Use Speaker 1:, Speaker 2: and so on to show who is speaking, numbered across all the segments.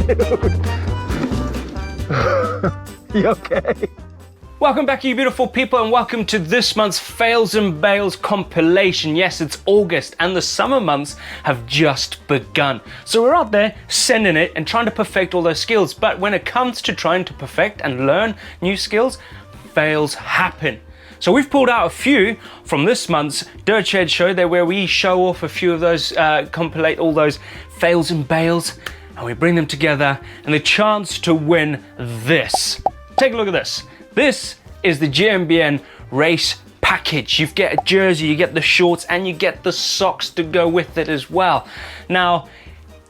Speaker 1: Dude. You okay? Welcome back, you beautiful people, and welcome to this month's Fails and Bails compilation. Yes, it's August and the summer months have just begun. So we're out there sending it and trying to perfect all those skills. But when it comes to trying to perfect and learn new skills, fails happen. So we've pulled out a few from this month's Dirt Shed show there, where we show off a few of those, compilate all those fails and bails, and we bring them together and the chance to win this. Take a look at this. This is the GMBN race package. You get a jersey, you get the shorts, and you get the socks to go with it as well. Now,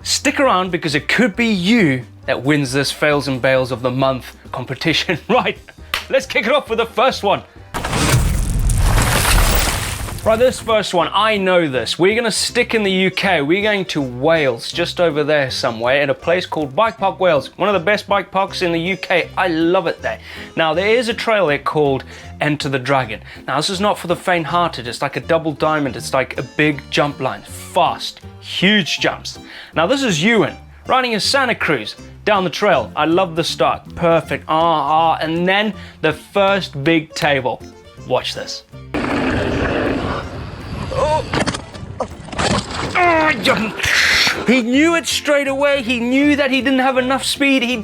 Speaker 1: stick around because it could be you that wins this Fails and Bails of the Month competition. Right, let's kick it off with the first one. Right, this first one, I know this. We're gonna stick in the UK. We're going to Wales, just over there somewhere, in a place called Bike Park Wales. One of the best bike parks in the UK. I love it there. Now, there is a trail there called Enter the Dragon. Now, this is not for the faint-hearted. It's like a double diamond. It's like a big jump line. Fast, huge jumps. Now, this is Ewan, riding a Santa Cruz down the trail. I love the start. Perfect. And then the first big table. Watch this. He knew it straight away. He knew that he didn't have enough speed. He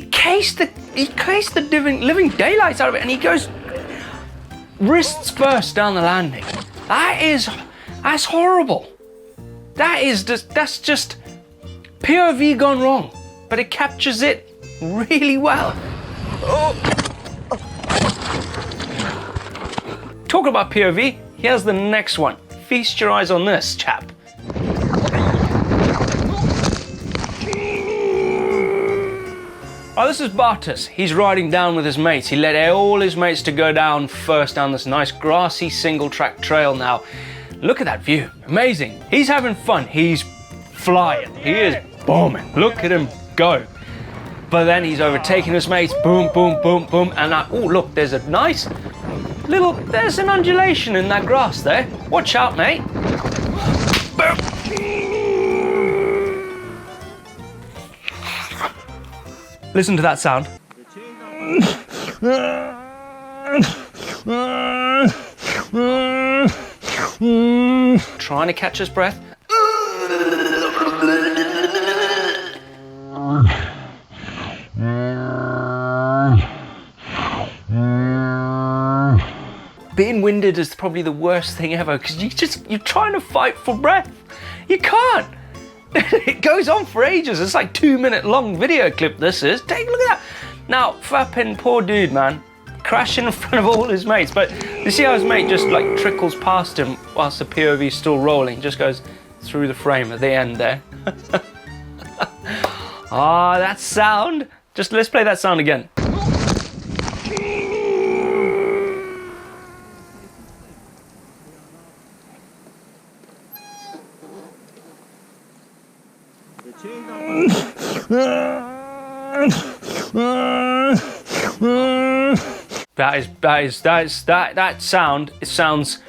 Speaker 1: cased the living daylights out of it, and he goes wrists first down the landing. That's horrible. That's just POV gone wrong, but it captures it really well. Talk about POV, here's the next one. Feast your eyes on this, chap. Oh, this is Bartus. He's riding down with his mates. He led all his mates to go down first down this nice grassy single track trail. Now, look at that view. Amazing. He's having fun. He's flying. He is booming. Look at him go. But then he's overtaking his mates. Boom, boom, boom, boom. And oh, look, there's a nice there's an undulation in that grass there. Watch out, mate. Boom. Listen to that sound. Trying to catch his breath. Being winded is probably the worst thing ever, because you're trying to fight for breath. You can't. It goes on for ages. It's like 2-minute long video clip this is. Take a look at that. Now, flipping poor dude, man. Crashing in front of all his mates. But you see how his mate just like trickles past him whilst the POV is still rolling. Just goes through the frame at the end there. Ah, that sound. Just let's play that sound again. That sound, it sounds,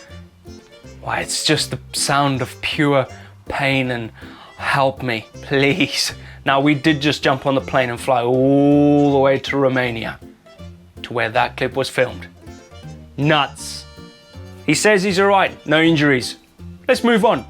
Speaker 1: well, it's just the sound of pure pain and help me, please. Now, we did just jump on the plane and fly all the way to Romania, to where that clip was filmed. Nuts. He says he's all right, no injuries. Let's move on.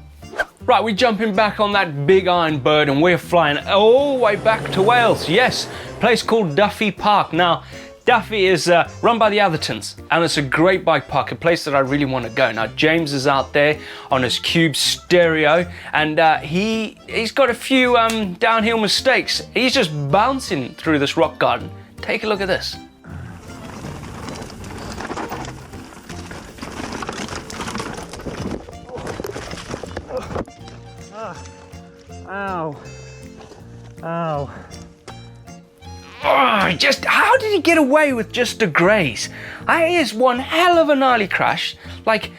Speaker 1: Right, we're jumping back on that big iron bird and we're flying all the way back to Wales. Yes, a place called Duffy Park. Now, Duffy is run by the Athertons, and it's a great bike park, a place that I really want to go. Now, James is out there on his Cube stereo, and he's got a few downhill mistakes. He's just bouncing through this rock garden. Take a look at this.
Speaker 2: Ow. Ow.
Speaker 1: Oh, how did he get away with just a graze? That is one hell of a gnarly crash. Like,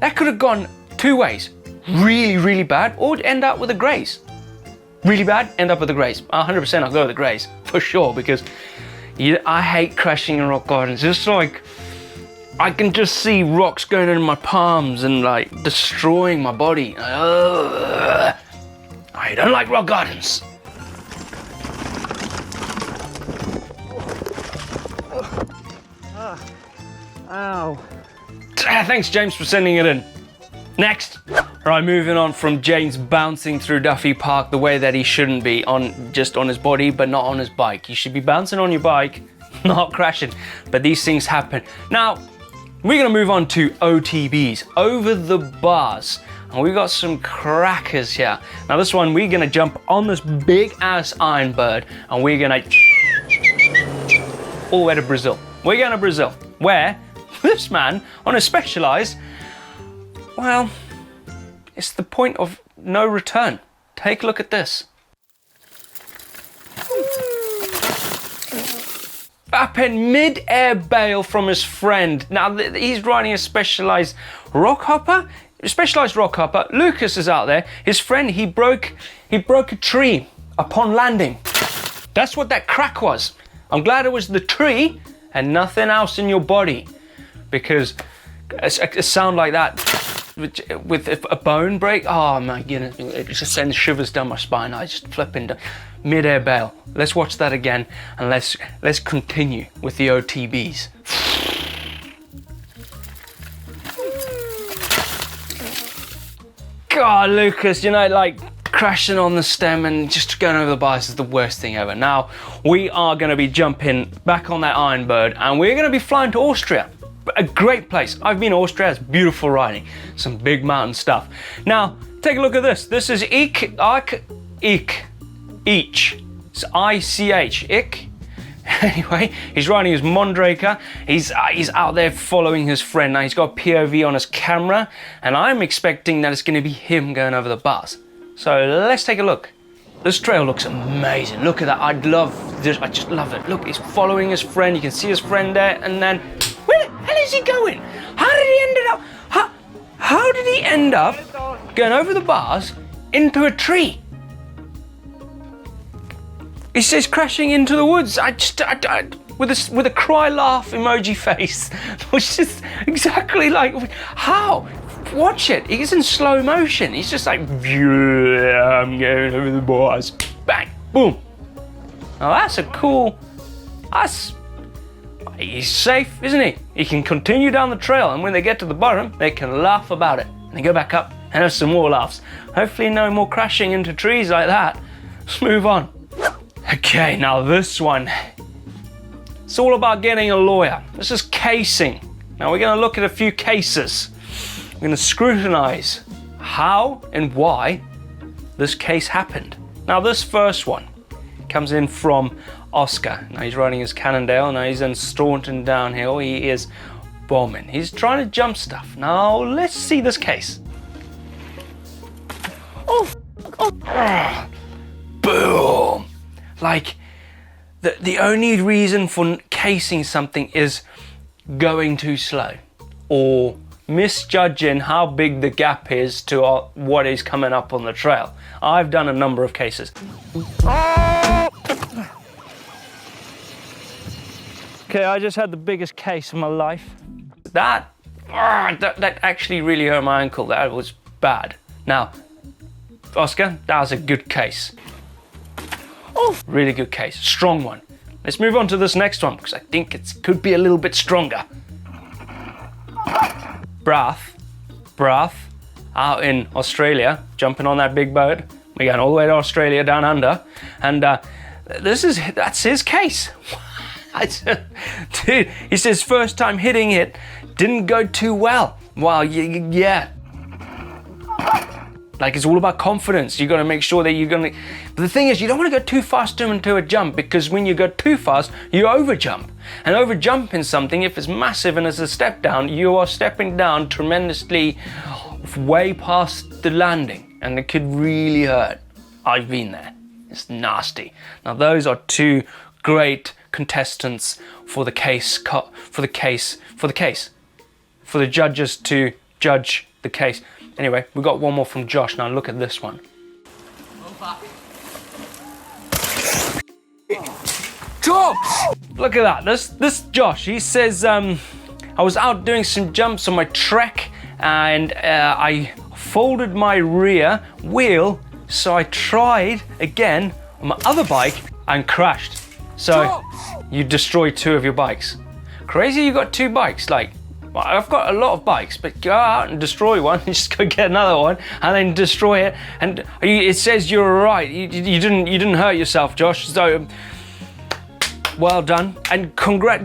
Speaker 1: that could have gone two ways. Really, really bad, or end up with a graze. Really bad, end up with a graze. 100% I'll go with a graze, for sure, because I hate crashing in rock gardens. It's like, I can just see rocks going into my palms and like destroying my body. I don't like rock gardens.
Speaker 2: Ow.
Speaker 1: Thanks, James, for sending it in. Next. Right, moving on from James bouncing through Duffy Park the way that he shouldn't be, just on his body, but not on his bike. You should be bouncing on your bike, not crashing. But these things happen. Now, we're gonna move on to OTBs, over the bars. And we've got some crackers here. Now this one, we're gonna jump on this big ass iron bird and we're gonna all the way to Brazil. We're going to Brazil, where this man on a Specialized, well, it's the point of no return. Take a look at this. Up in mid-air bail from his friend. Now he's riding a Specialized rock hopper. Specialized rock hopper. Lucas is out there. His friend, he broke a tree upon landing. That's what that crack was. I'm glad it was the tree and nothing else in your body, because a sound like that with a bone break, oh my goodness, it just sends shivers down my spine. I just flip into mid-air bail. Let's watch that again and let's continue with the OTBs. God, Lucas, you know, like crashing on the stem and just going over the bars is the worst thing ever. Now, we are going to be jumping back on that Iron Bird and we're going to be flying to Austria. A great place. I've been to Austria, it's beautiful riding. Some big mountain stuff. Now, take a look at this. This is Each. It's I-C-H, Ich. Anyway, he's riding his Mondraker. He's out there following his friend. Now, he's got a POV on his camera and I'm expecting that it's going to be him going over the bars. So let's take a look. This trail looks amazing. Look at that. I love this. I just love it. Look, he's following his friend. You can see his friend there. And then, where the hell is he going? How did he end up? How did he end up going over the bars into a tree? He says crashing into the woods. With a cry laugh emoji face, which is exactly like, how? Watch it, he's in slow motion. He's just like, yeah, I'm going over the bars. Bang, boom. Now that's a cool, he's safe, isn't he? He can continue down the trail and when they get to the bottom, they can laugh about it. And they go back up and have some more laughs. Hopefully no more crashing into trees like that. Let's move on. Okay, now this one. It's all about getting a lawyer. This is casing. Now we're gonna look at a few cases. We're going to scrutinize how and why this case happened. Now this first one comes in from Oscar. Now he's riding his Cannondale. Now he's in Staunton downhill. He is bombing. He's trying to jump stuff. Now let's see this case. Oh. Boom. Like the only reason for casing something is going too slow or misjudging how big the gap is to what is coming up on the trail. I've done a number of cases. Okay, I just had the biggest case of my life. That actually really hurt my ankle. That was bad. Now, Oscar, that was a good case. Oh, really good case, strong one. Let's move on to this next one because I think it could be a little bit stronger. Brath, out in Australia, jumping on that big boat. We're going all the way to Australia, down under, and that's his case. Dude, he says first time hitting it, didn't go too well. Wow, yeah. Like it's all about confidence. You got to make sure that you're gonna. But the thing is, you don't want to go too fast into a jump because when you go too fast, you overjump. And overjumping something, if it's massive and it's a step down, you are stepping down tremendously, way past the landing, and it could really hurt. I've been there. It's nasty. Now those are two great contestants for the judges to judge the case. Anyway, we got one more from Josh. Now look at this one. Tops! Look at that. This Josh, he says, I was out doing some jumps on my trek and I folded my rear wheel, so I tried again on my other bike and crashed. So you destroyed two of your bikes. Crazy you got two bikes. Like, Well, I've got a lot of bikes, but go out and destroy one, and just go get another one, and then destroy it. And it says you're all right. You didn't hurt yourself, Josh. So well done, and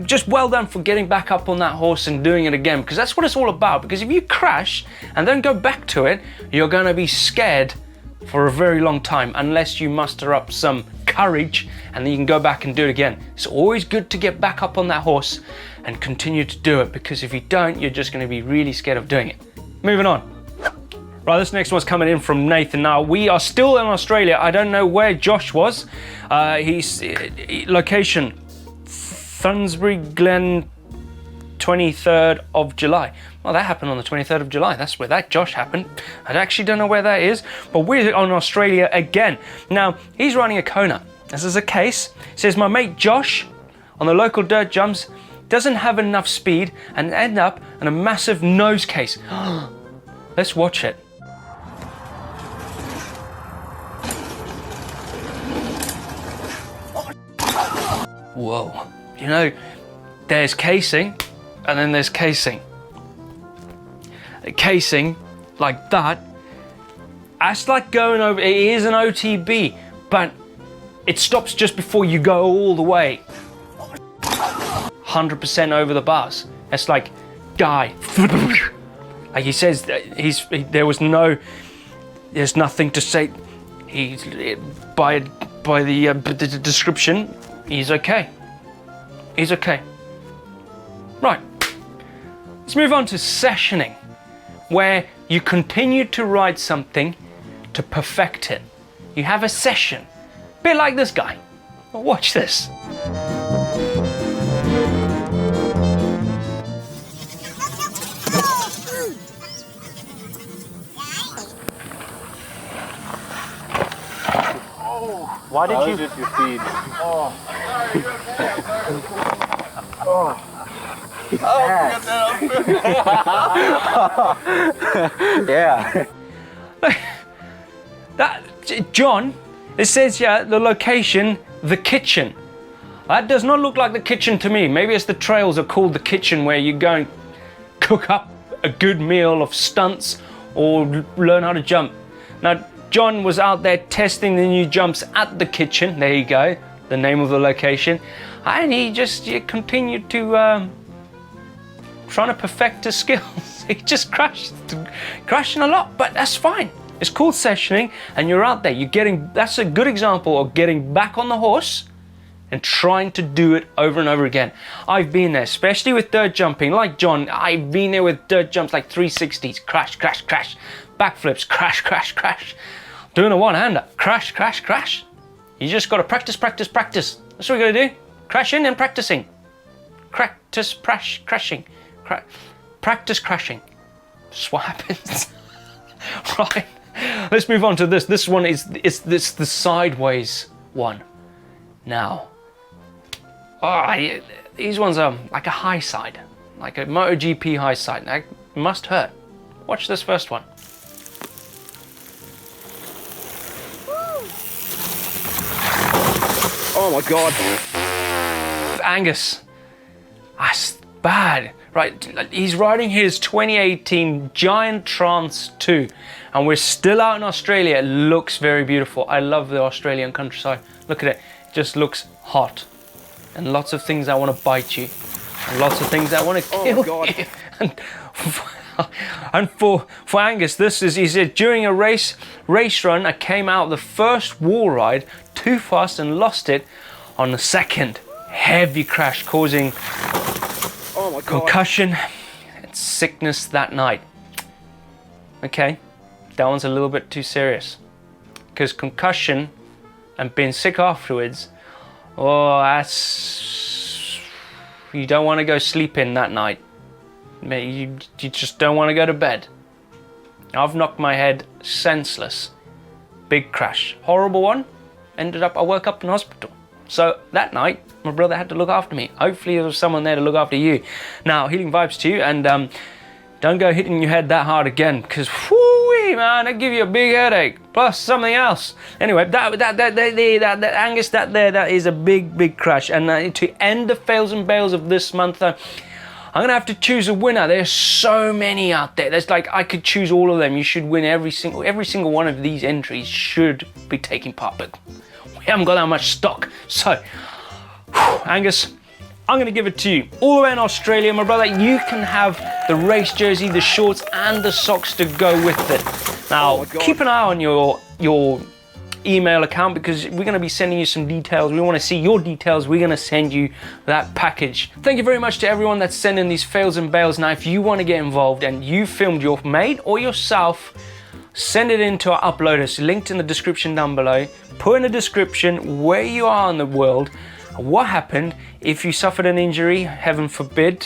Speaker 1: just well done for getting back up on that horse and doing it again, because that's what it's all about. Because if you crash and then go back to it, you're going to be scared for a very long time, unless you muster up some courage and then you can go back and do it again. It's always good to get back up on that horse and continue to do it, because if you don't, you're just going to be really scared of doing it. Moving on. Right, this next one's coming in from Nathan. Now, we are still in Australia. I don't know where Josh was. He's location Thunsbury Glen, 23rd of July. Well, that happened on the 23rd of July. That's where that Josh happened. I actually don't know where that is, but we're on Australia again. Now, he's riding a Kona. This is a case. It says, my mate Josh on the local dirt jumps doesn't have enough speed and end up in a massive nose case. Let's watch it. Whoa. You know, there's casing and then there's casing. A casing like that, that's like going over, it is an OTB, but it stops just before you go all the way. 100% over the bars. It's like, guy. Like he says, there's nothing to say. He's, by the description, he's okay. He's okay. Right, let's move on to sessioning, where you continue to ride something to perfect it. You have a session, a bit like this guy. Watch this.
Speaker 2: Why did you?
Speaker 3: Just your feet.
Speaker 2: Oh. Yeah.
Speaker 1: That John, it says here the location, the kitchen. That does not look like the kitchen to me. Maybe it's the trails are called the kitchen, where you go and cook up a good meal of stunts or learn how to jump. Now, John was out there testing the new jumps at the kitchen. There you go, the name of the location. And he continued to trying to perfect his skills. He just crashing a lot, but that's fine. It's called sessioning, and you're out there. That's a good example of getting back on the horse and trying to do it over and over again. I've been there, especially with dirt jumping. Like John, I've been there with dirt jumps like 360s, crash, crash, crash. Backflips, crash, crash, crash. Doing a one-hander, crash, crash, crash. You just got to practice, practice, practice. That's what we got to do. Crashing and practicing. Practice, crashing. Practice crashing. That's what happens. Right. Let's move on to this. This one is the sideways one. Now, these ones are like a high side, like a MotoGP high side. That must hurt. Watch this first one.
Speaker 3: Oh my God.
Speaker 1: Angus, that's bad. Right, he's riding his 2018 Giant Trance 2, and we're still out in Australia. It looks very beautiful. I love the Australian countryside. Look at it. It just looks hot. And lots of things that want to bite you. And lots of things that want to kill you. And for Angus, he said, during a race run, I came out the first wall ride too fast and lost it on the second. Heavy crash causing concussion and sickness that night. Okay, that one's a little bit too serious. Because concussion and being sick afterwards, you don't want to go sleeping that night. You just don't want to go to bed. I've knocked my head senseless. Big crash. Horrible one. I woke up in hospital. So that night, my brother had to look after me. Hopefully there was someone there to look after you. Now, healing vibes to you, and don't go hitting your head that hard again, because whoo-wee, man, that'd give you a big headache, plus something else. Anyway, that Angus, that is a big crash. And to end the fails and bails of this month, I'm gonna have to choose a winner. There's so many out there. There's like, I could choose all of them. You should win every single one of these entries should be taking part, but we haven't got that much stock. So, Angus, I'm gonna give it to you. All the way in Australia, my brother, you can have the race jersey, the shorts, and the socks to go with it. Now, keep an eye on your email account because we're going to be sending you some details. We want to see your details. We're going to send you that package. Thank you very much to everyone that's sending these fails and bails. Now, if you want to get involved and you filmed your mate or yourself, send it into our uploaders, linked in the description down below. Put in the description where you are in the world, what happened, if you suffered an injury, heaven forbid.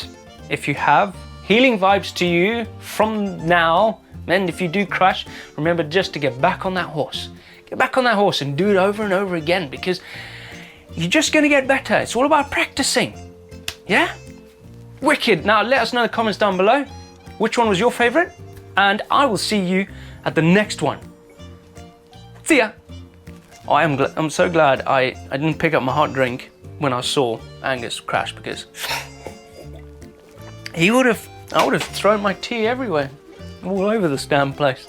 Speaker 1: If you have, healing vibes to you from now. And if you do crash, remember just to get back on that horse. Get back on that horse and do it over and over again because you're just going to get better. It's all about practicing. Yeah? Wicked. Now let us know in the comments down below which one was your favorite, and I will see you at the next one. See ya. Oh, I'm so glad I didn't pick up my hot drink when I saw Angus crash because I would have thrown my tea everywhere, all over this damn place.